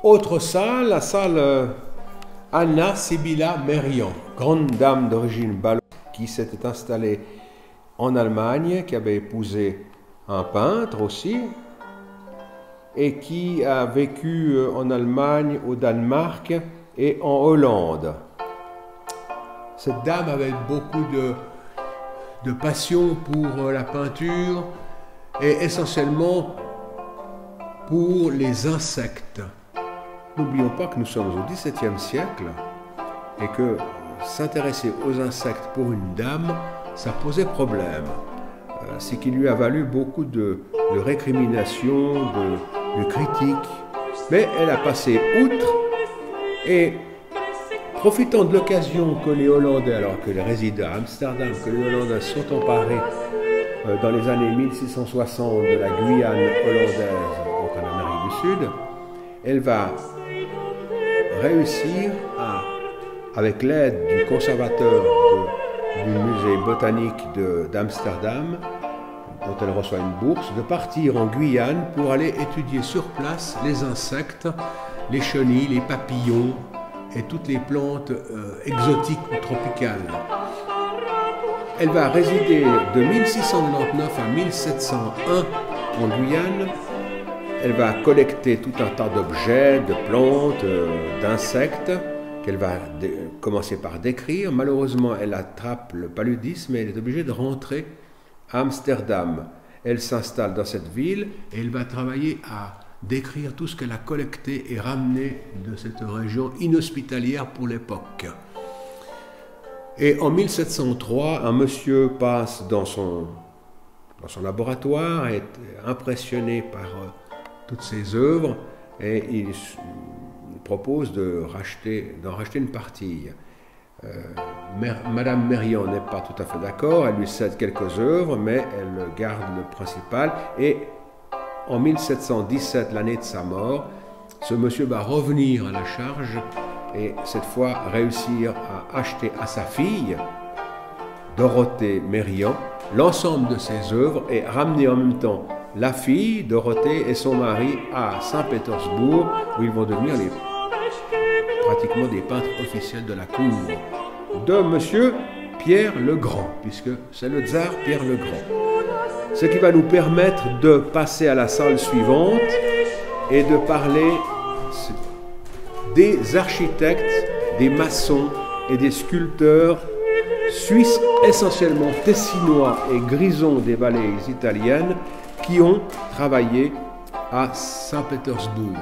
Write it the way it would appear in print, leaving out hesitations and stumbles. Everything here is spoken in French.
Autre salle, la salle Anna Sibylla Merian, grande dame d'origine baloise qui s'était installée en Allemagne, qui avait épousé un peintre aussi, et qui a vécu en Allemagne, au Danemark et en Hollande. Cette dame avait beaucoup de passion pour la peinture et essentiellement pour les insectes. N'oublions pas que nous sommes au XVIIe siècle et que s'intéresser aux insectes pour une dame, ça posait problème. C'est qui lui a valu beaucoup de récriminations, de critiques. Mais elle a passé outre et, profitant de l'occasion que les Hollandais, alors que les résidents à Amsterdam, que les Hollandais sont emparés dans les années 1660 de la Guyane hollandaise, donc en Amérique du Sud, elle va réussir à, avec l'aide du conservateur du musée botanique d'Amsterdam, dont elle reçoit une bourse, de partir en Guyane pour aller étudier sur place les insectes, les chenilles, les papillons et toutes les plantes exotiques ou tropicales. Elle va résider de 1699 à 1701 en Guyane. Elle va collecter tout un tas d'objets, de plantes, d'insectes qu'elle va commencer par décrire. Malheureusement, elle attrape le paludisme et elle est obligée de rentrer à Amsterdam. Elle s'installe dans cette ville et elle va travailler à décrire tout ce qu'elle a collecté et ramené de cette région inhospitalière pour l'époque. Et en 1703, un monsieur passe dans son laboratoire, est impressionné par toutes ses œuvres et il propose d'en racheter une partie. Madame Merian n'est pas tout à fait d'accord, elle lui cède quelques œuvres, mais elle garde le principal. Et en 1717, l'année de sa mort, ce monsieur va revenir à la charge et cette fois réussir à acheter à sa fille, Dorothée Merian, l'ensemble de ses œuvres et ramener en même temps la fille, Dorothée, et son mari à Saint-Pétersbourg, où ils vont devenir pratiquement des peintres officiels de la cour de monsieur Pierre le Grand, puisque c'est le tsar Pierre le Grand. Ce qui va nous permettre de passer à la salle suivante et de parler des architectes, des maçons et des sculpteurs suisses, essentiellement tessinois et grisons des vallées italiennes, qui ont travaillé à Saint-Pétersbourg.